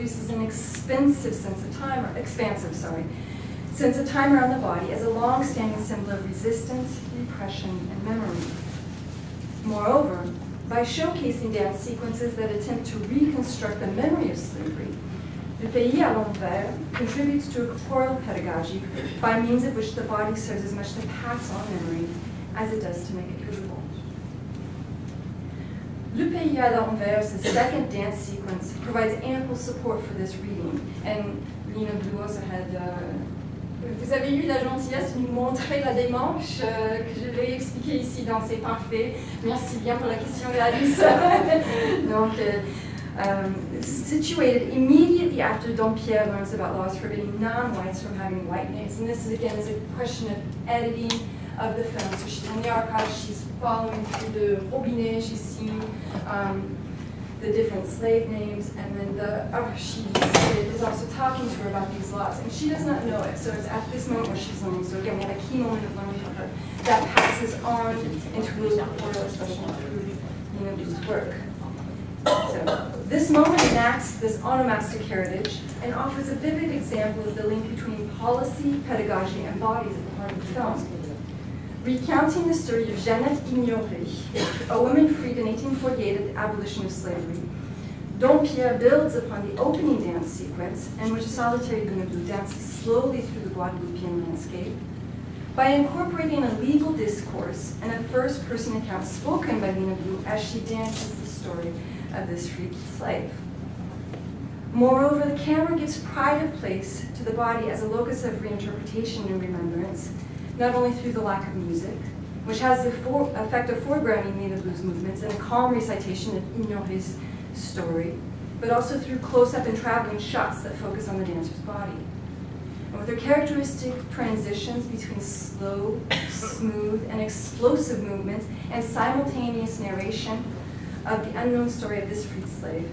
produces an expansive sense of time around the body as a long-standing symbol of resistance, repression, and memory. Moreover, by showcasing dance sequences that attempt to reconstruct the memory of slavery, Le Pays à l'envers contributes to a corporeal pedagogy by means of which the body serves as much to pass on memory as it does to make it visible. Le Pays à l'envers, the second dance sequence, provides ample support for this reading. And Lina Blue also had vous avez eu la gentillesse de nous montrer la démarche que je vais expliquer ici, donc c'est parfait. Merci bien pour la question, Gladys. Donc, situated immediately after Dompierre learns about laws forbidding non-whites from having white names, and this is again is a question of editing of the film. So she's in the archive, she's following through the robinet, she's seeing the different slave names, and then the archivist is also talking to her about these laws, and she does not know it. So it's at this moment where she's learning. So again, we have a key moment of learning for her that passes on into the corporeal expression through Blue's work. So this moment enacts this onomastic heritage and offers a vivid example of the link between policy, pedagogy, and bodies at the heart of the film. Recounting the story of Jeannette Ignorée, a woman freed in 1848 at the abolition of slavery, Dompierre builds upon the opening dance sequence, in which a solitary Blue dances slowly through the Guadeloupean landscape, by incorporating a legal discourse and a first-person account spoken by Lina Blue as she dances the story of this freed slave. Moreover, the camera gives pride of place to the body as a locus of reinterpretation and remembrance, not only through the lack of music, which has the effect of foregrounding Lina Blue's movements and a calm recitation of Ignorée's story, but also through close-up and traveling shots that focus on the dancer's body. And with their characteristic transitions between slow, smooth, and explosive movements and simultaneous narration of the unknown story of this freed slave,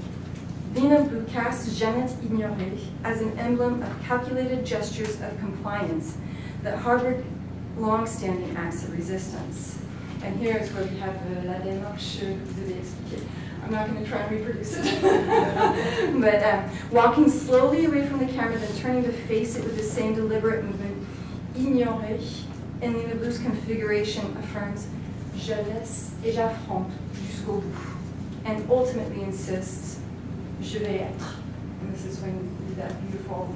Lina Blue casts Jeannette Ignorée as an emblem of calculated gestures of compliance that harbored long-standing acts of resistance. And here is where we have la démarche que vous avez expliquée. I'm not going to try and reproduce it. But walking slowly away from the camera, then turning to face it with the same deliberate movement, Ignorée, in Lina Blue's configuration, affirms je laisse et j'affronte jusqu'au bout, and ultimately insists je vais être. And this is when you do that beautiful.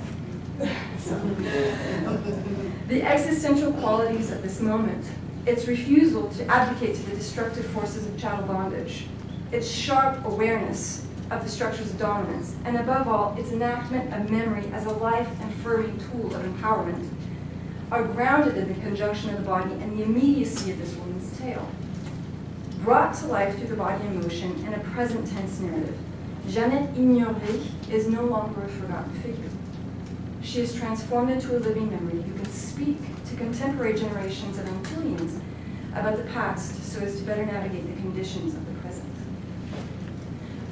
The existential qualities of this moment, its refusal to abdicate to the destructive forces of chattel bondage, its sharp awareness of the structures of dominance, and above all, its enactment of memory as a life-affirming tool of empowerment, are grounded in the conjunction of the body and the immediacy of this woman's tale. Brought to life through the body in motion and a present tense narrative, Jeannette Ignorée is no longer a forgotten figure. She is transformed into a living memory who can speak to contemporary generations of Antillians about the past so as to better navigate the conditions of the present.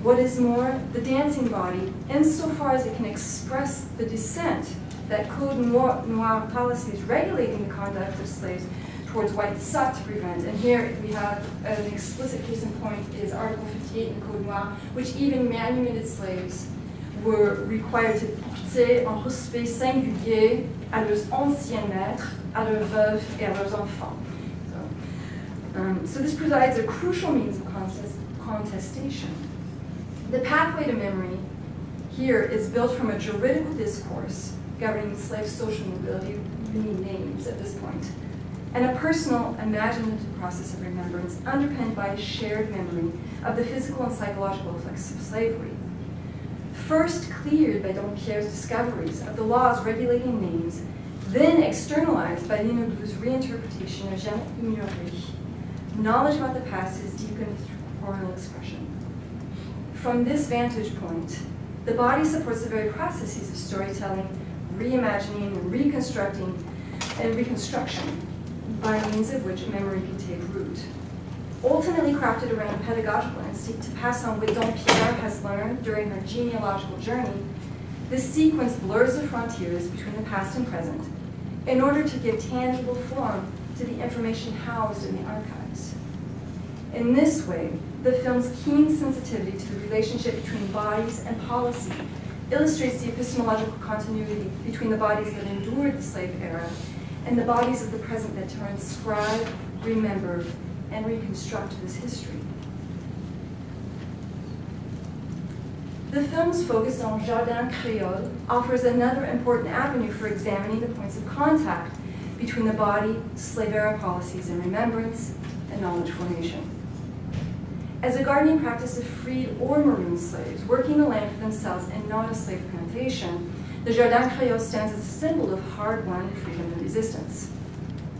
What is more, the dancing body, insofar as it can express the dissent that Code Noir policies regulating the conduct of slaves towards whites sought to prevent. And here we have an explicit case in point is Article 58 in Code Noir, which even manumitted slaves were required to porter en respect singulier à leurs anciens maîtres, à leurs veuves, et à leurs enfants. So this provides a crucial means of contestation. The pathway to memory here is built from a juridical discourse governing slave social mobility, we need names at this point, and a personal, imaginative process of remembrance underpinned by a shared memory of the physical and psychological effects of slavery. First cleared by Dompierre's discoveries of the laws regulating names, then externalized by Lina Blue's reinterpretation of Jeannette Ignorée, knowledge about the past is deepened through corporeal expression. From this vantage point, the body supports the very processes of storytelling, reimagining, and reconstructing, and reconstruction, by means of which memory can take root. Ultimately crafted around a pedagogical instinct to pass on what Dompierre has learned during her genealogical journey, this sequence blurs the frontiers between the past and present in order to give tangible form to the information housed in the archives. In this way, the film's keen sensitivity to the relationship between bodies and policy illustrates the epistemological continuity between the bodies that endured the slave era and the bodies of the present that transcribe, remember, and reconstruct this history. The film's focus on Jardin Créole offers another important avenue for examining the points of contact between the body, slave era policies and remembrance, and knowledge formation. As a gardening practice of freed or marooned slaves, working the land for themselves and not a slave plantation, the Jardin Créole stands as a symbol of hard-won freedom and resistance.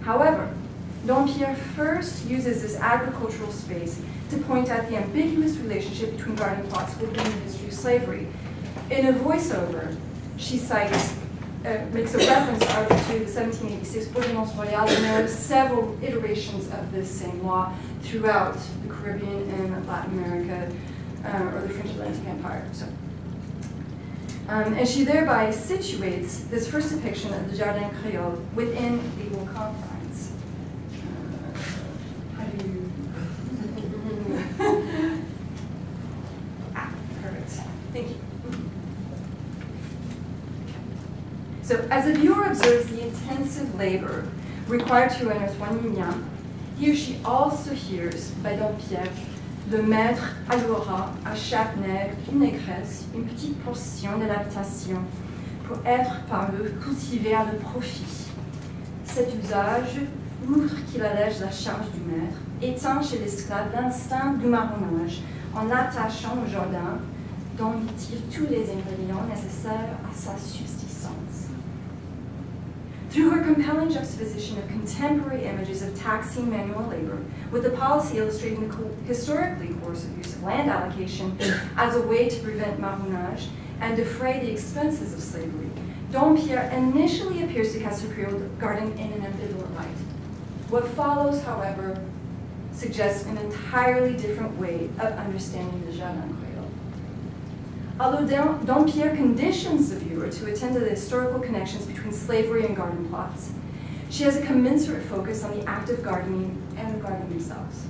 However, Dompierre first uses this agricultural space to point out the ambiguous relationship between garden plots within the history of slavery. In a voiceover, she cites, makes a reference to the 1786 Ordonnance Royale, and there are several iterations of this same law throughout the Caribbean and Latin America, or the French Atlantic Empire. So, and she thereby situates this first depiction of the Jardin Créole within legal confines. How do you... Perfect. Thank you. So, as the viewer observes the intensive labor required to unearth one mignon, he or she also hears, by Dompierre, le maître allouera à chaque nègre ou négresse une petite portion de l'habitation pour être par eux cultivée à leur profit. Cet usage, outre qu'il allège la charge du maître, étend chez l'esclave l'instinct du marronnage en attachant au jardin dont il tire tous les ingrédients nécessaires à sa subsistance. Through her compelling juxtaposition of contemporary images of taxing manual labor, with the policy illustrating the historically coercive use of land allocation as a way to prevent marronnage and defray the expenses of slavery, Dompierre initially appears to cast her Creole garden in an ambivalent light. What follows, however, suggests an entirely different way of understanding the Jardin Créole. Although Dompierre conditions the viewer to attend to the historical connections between slavery and garden plots, she has a commensurate focus on the act of gardening and the garden themselves.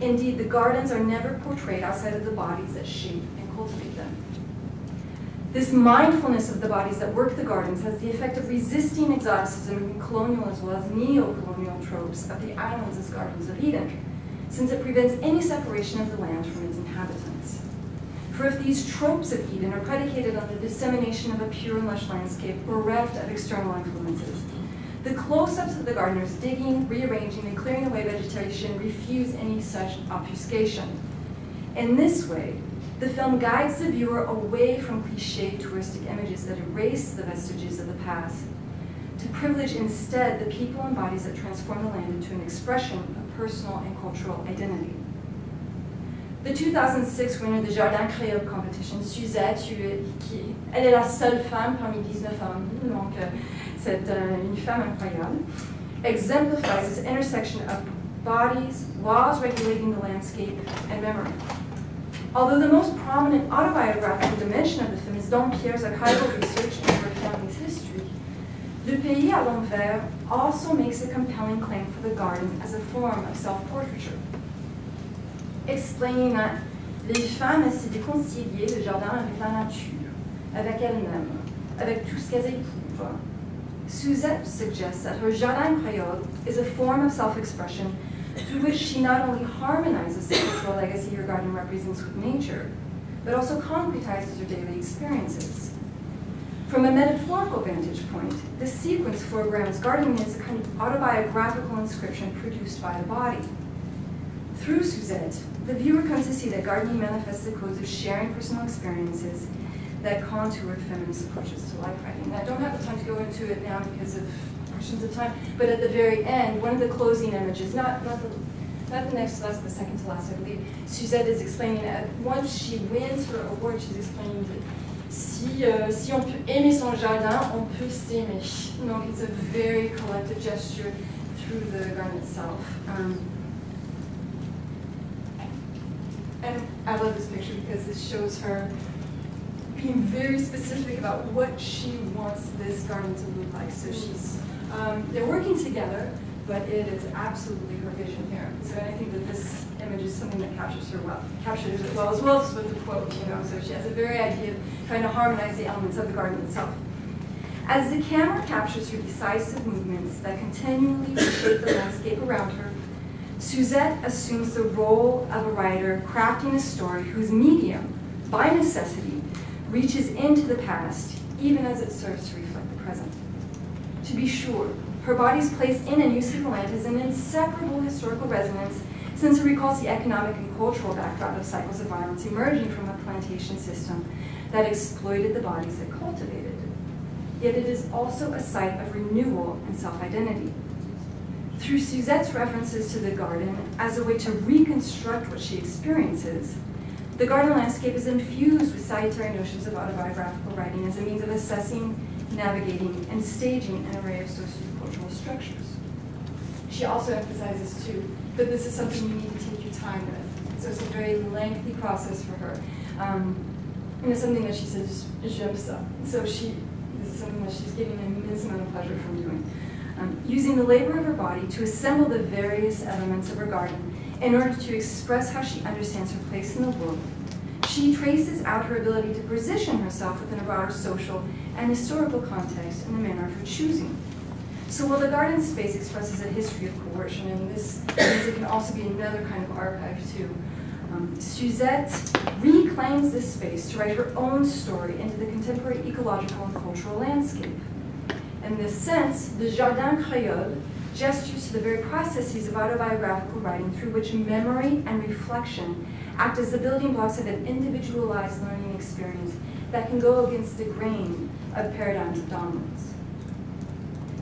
Indeed, the gardens are never portrayed outside of the bodies that shape and cultivate them. This mindfulness of the bodies that work the gardens has the effect of resisting exoticism and colonial as well as neo-colonial tropes of the islands as gardens of Eden, since it prevents any separation of the land from its inhabitants. For if these tropes of Eden are predicated on the dissemination of a pure and lush landscape bereft of external influences, the close-ups of the gardeners digging, rearranging, and clearing away vegetation refuse any such obfuscation. In this way, the film guides the viewer away from cliché touristic images that erase the vestiges of the past, to privilege instead the people and bodies that transform the land into an expression of personal and cultural identity. The 2006 winner of the Jardin Créole competition, Suzette, elle est la seule femme parmi 19 hommes, donc c'est une femme incroyable, exemplifies this intersection of bodies, laws regulating the landscape, and memory. Although the most prominent autobiographical dimension of the film is Dompierre's archival research into her family's history, Le Pays à l'envers also makes a compelling claim for the garden as a form of self-portraiture, explaining that les femmes essaient de concilier le jardin avec la nature, avec elles-mêmes, avec tout ce qu'elles éprouvent. Suzette suggests that her Jardin Créole is a form of self-expression through which she not only harmonizes the cultural legacy her garden represents with nature, but also concretizes her daily experiences. From a metaphorical vantage point, this sequence foregrounds gardening as a kind of autobiographical inscription produced by the body. Through Suzette, the viewer comes to see that gardening manifests the codes of sharing personal experiences that contour feminist approaches to life writing. I don't have the time to go into it now because of questions of time, but at the very end, one of the closing images, not the next to last, the second to last, I believe, Suzette is explaining that once she wins her award, she's explaining that si on peut aimer son jardin, on peut s'aimer. Donc it's a very collective gesture through the garden itself. And I love this picture because this shows her being very specific about what she wants this garden to look like. So she's, they're working together. but it is absolutely her vision here. So I think that this image is something that captures it well, as well as with the quote, you know, so she has a very idea of trying to harmonize the elements of the garden itself. As the camera captures her decisive movements that continually reshape the landscape around her, Suzette assumes the role of a writer crafting a story whose medium, by necessity, reaches into the past, even as it serves to reflect the present. To be sure, her body's place in and use of the land is an inseparable historical resonance, since it recalls the economic and cultural backdrop of cycles of violence emerging from a plantation system that exploited the bodies it cultivated. Yet it is also a site of renewal and self-identity. Through Suzette's references to the garden as a way to reconstruct what she experiences, the garden landscape is infused with salutary notions of autobiographical writing as a means of assessing, navigating, and staging an array of sociocultural structures. She also emphasizes, too, that this is something you need to take your time with. So it's a very lengthy process for her. And it's something that she says, j'aime ça. So this is something that she's getting an immense amount of pleasure from doing. Using the labor of her body to assemble the various elements of her garden in order to express how she understands her place in the world, she traces out her ability to position herself within a broader social and historical context in the manner of her choosing. So while the garden space expresses a history of coercion, and this means it can also be another kind of archive too, Suzette reclaims this space to write her own story into the contemporary ecological and cultural landscape. In this sense, the Jardin Créole gestures to the very processes of autobiographical writing through which memory and reflection act as the building blocks of an individualized learning experience that can go against the grain of paradigms of dominance.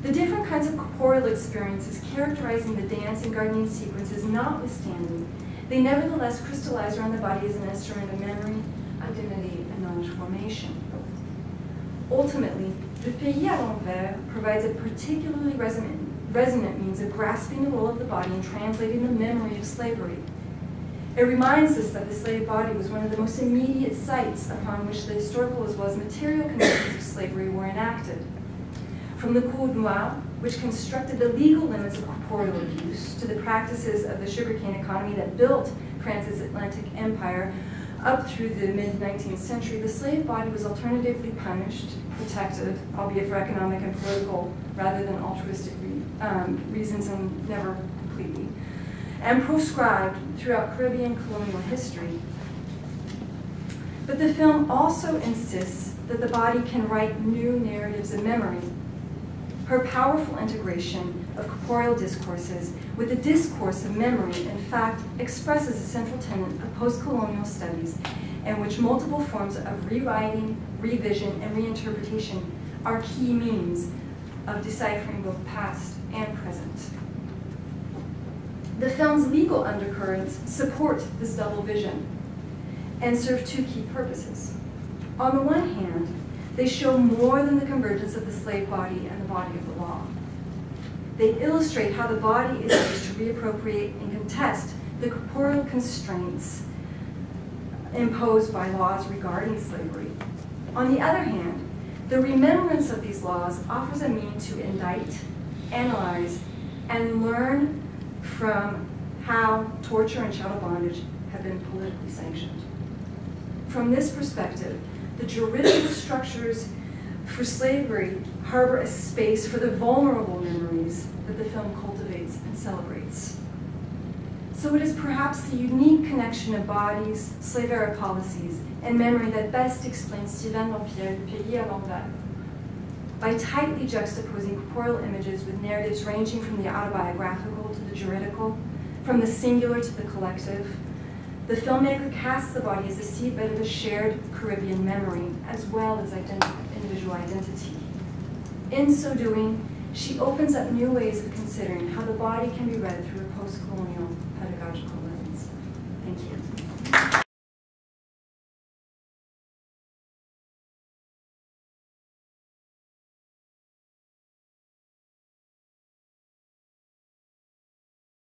The different kinds of corporeal experiences characterizing the dance and gardening sequences notwithstanding, they nevertheless crystallize around the body as an instrument of memory, identity, and knowledge formation. Ultimately, Le Pays à l'envers provides a particularly resonant means of grasping the role of the body and translating the memory of slavery. It reminds us that the slave body was one of the most immediate sites upon which the historical as well as material conditions of slavery were enacted. From the Code Noir, which constructed the legal limits of corporeal abuse, to the practices of the sugarcane economy that built France's Atlantic empire, up through the mid-19th century, the slave body was alternatively punished, protected, albeit for economic and political rather than altruistic reasons, and never completely, and proscribed throughout Caribbean colonial history. But the film also insists that the body can write new narratives of memory. Her powerful integration of corporeal discourses with the discourse of memory, in fact, expresses a central tenet of post-colonial studies in which multiple forms of rewriting, revision, and reinterpretation are key means of deciphering both past and present. The film's legal undercurrents support this double vision and serve two key purposes. On the one hand, they show more than the convergence of the slave body and the body of the law. They illustrate how the body is used to reappropriate and contest the corporeal constraints imposed by laws regarding slavery. On the other hand, the remembrance of these laws offers a means to indict, analyze, and learn from how torture and chattel bondage have been politically sanctioned. From this perspective, the juridical structures for slavery harbor a space for the vulnerable memories that the film cultivates and celebrates. So it is perhaps the unique connection of bodies, slave-era policies, and memory that best explains Sylvain Dampierre's Le Pays à l'envers. By tightly juxtaposing corporeal images with narratives ranging from the autobiographical to the juridical, from the singular to the collective, the filmmaker casts the body as a seedbed of a shared Caribbean memory, as well as individual identity. In so doing, she opens up new ways of considering how the body can be read through a post-colonial pedagogical lens.